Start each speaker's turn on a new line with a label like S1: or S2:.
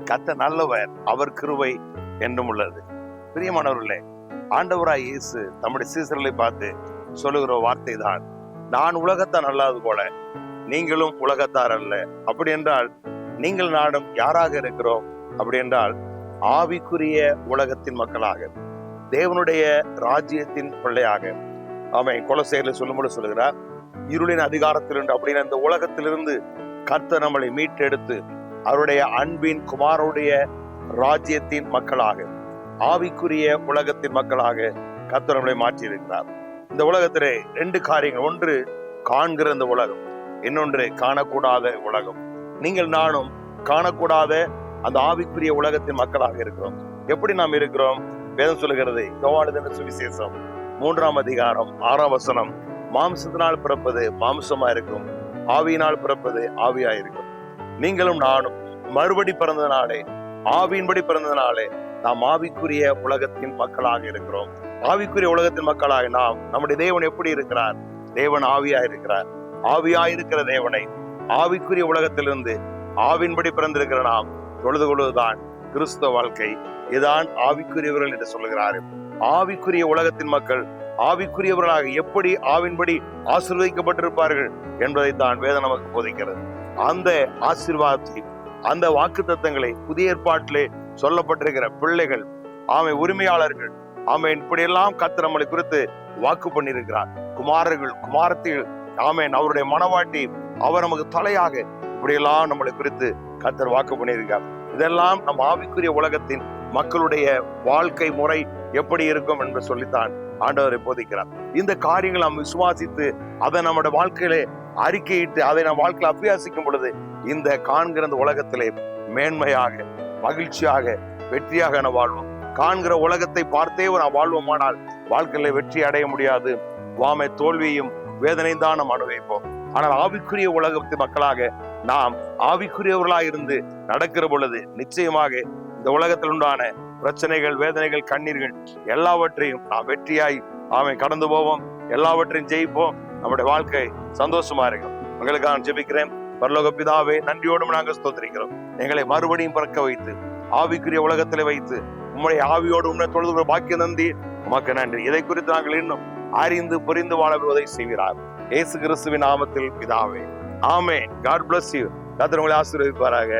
S1: கர்த்தர் நல்லவர், அவர் கிருபை என்றும் உள்ளது. பிரியமானவர்களே, ஆண்டவராய் இயேசு தம்முடைய சீசர்களை பார்த்து சொல்லுகிற வார்த்தை தான், நான் உலகத்தான் அல்லாது போல நீங்களும் உலகத்தார் அல்ல. அப்படி என்றால் நீங்கள் நாடும் யாராக இருக்கிறோம்? அப்படி என்றால் ஆவிக்குரிய உலகத்தின் மக்களாக, தேவனுடைய ராஜ்யத்தின் பிள்ளையாக. அவன் கொலோசையர்ல சொல்லும்போது சொல்லுகிறார், இருளின் அதிகாரத்திலிருந்து, அப்படின்னு அந்த உலகத்திலிருந்து கர்த்தர் நம்மளை மீட்டெடுத்து அவருடைய அன்பின் குமாரனுடைய ராஜ்யத்தின் மக்களாக, ஆவிக்குரிய உலகத்தின் மக்களாக கர்த்தர் நம்மளை மாற்றி இருக்கிறார். இந்த உலகத்திலே 2 காரியங்கள், ஒன்று காண்கிற இந்த உலகம், இன்னொன்று காணக்கூடாத உலகம். நீங்கள் நானும் காணக்கூடாத அந்த ஆவிக்குரிய உலகத்தின் மக்களாக இருக்கிறோம். எப்படி நாம் இருக்கிறோம்? வேதம் சொல்லுகிறது, யோவான் சுவிசேஷம் 3ஆம் அதிகாரம் 6ஆம் வசனம், மாம்சத்தினால் பிறப்பது மாம்சமா இருக்கும், ஆவியினால் பிறப்பது ஆவியா இருக்கும். நீங்களும் நானும் மறுபடி பிறந்ததுனாலே, ஆவியின்படி பிறந்ததுனாலே நாம் ஆவிக்குரிய உலகத்தின் மக்களாக இருக்கிறோம். ஆவிக்குரிய உலகத்தின் மக்களாக நாம், நம்முடைய தேவன் எப்படி இருக்கிறார்? தேவன் ஆவியா இருக்கிறார். ஆவியா இருக்கிற தேவனை ஆவிக்குரிய உலகத்திலிருந்து ஆவின்படி பிறந்திருக்கிற நாம் தொழுது கொள்வதுதான் கிறிஸ்தவ வாழ்க்கை. இதுதான் ஆவிக்குரியவர்கள் என்று சொல்லுகிறார்கள். ஆவிக்குரிய உலகத்தின் மக்கள் ஆவிக்குரியவர்களாக எப்படி ஆவின்படி ஆசீர்வதிக்கப்பட்டிருப்பார்கள் என்பதை தான் வேதம் நமக்கு போதிக்கிறது. அந்த ஆசீர்வாதத்தை, அந்த வாக்கு தத்தங்களை புதிய ஏற்பாட்டிலே சொல்லப்பட்டிருக்கிற பிள்ளைகள், உரிமையாளர்கள், இப்படியெல்லாம் கர்த்தர் நம்மளை குறித்து வாக்கு பண்ணியிருக்கிறார். குமாரர்கள், குமாரத்திகள், அவருடைய மனவாட்டி, அவர் நமக்கு தலையாக, இப்படியெல்லாம் நம்மளை குறித்து கர்த்தர் வாக்கு பண்ணியிருக்கார். இதெல்லாம் நம் ஆவிக்குரிய உலகத்தின் மக்களுடைய வாழ்க்கை முறை எப்படி இருக்கும் என்று சொல்லித்தான் ஆண்டவரை போதிக்கிறார். இந்த காரியங்கள் நாம் விசுவாசித்து அதை நம்முடைய வாழ்க்கையிலே அறிக்கையிட்டு அதை நம் வாழ்க்கையில் அபியாசிக்கும் பொழுது இந்த காண்கிற இந்த உலகத்திலே மேன்மையாக, மகிழ்ச்சியாக, வெற்றியாக நாம் வாழ்வோம். காண்கிற உலகத்தை பார்த்தே நாம் வாழ்வோமானால் வாழ்க்கையில வெற்றி அடைய முடியாது. தோல்வியையும் வேதனையும் தான் நாம் அனுபவிப்போம். ஆனால் ஆவிக்குரிய உலகத்தின் மக்களாக நாம் ஆவிக்குரியவர்களாக இருந்து நடக்கிற பொழுது நிச்சயமாக இந்த உலகத்தில் உண்டான பிரச்சனைகள், வேதனைகள், கண்ணீர்கள் எல்லாவற்றையும் நாம் வெற்றியாய் கடந்து போவோம். எல்லாவற்றையும் ஜெயிப்போம். நம்முடைய வாழ்க்கை சந்தோஷமா இருக்கும். உங்களுக்காக ஜெபிக்கிறேன். பரலோக பிதாவே, நன்றியோடும் நாங்கள் ஸ்தோத்திரிக்கிறோம். எங்களை மறுபடியும் பிறக்க வைத்து ஆவிக்குரிய உலகத்திலே வைத்து உம்முடைய ஆவியோடு உன்னை தொழுது பாக்கியம் தந்தி உமக்கு நன்றி. இதை குறித்து நாங்கள் இன்னும் அறிந்து புரிந்து வாழ உதவி செய்கிறார். இயேசு கிறிஸ்துவின் நாமத்தில் பிதாவே, ஆமென். God bless you. கர்த்தர் உங்களை ஆசீர்வதிப்பாராக.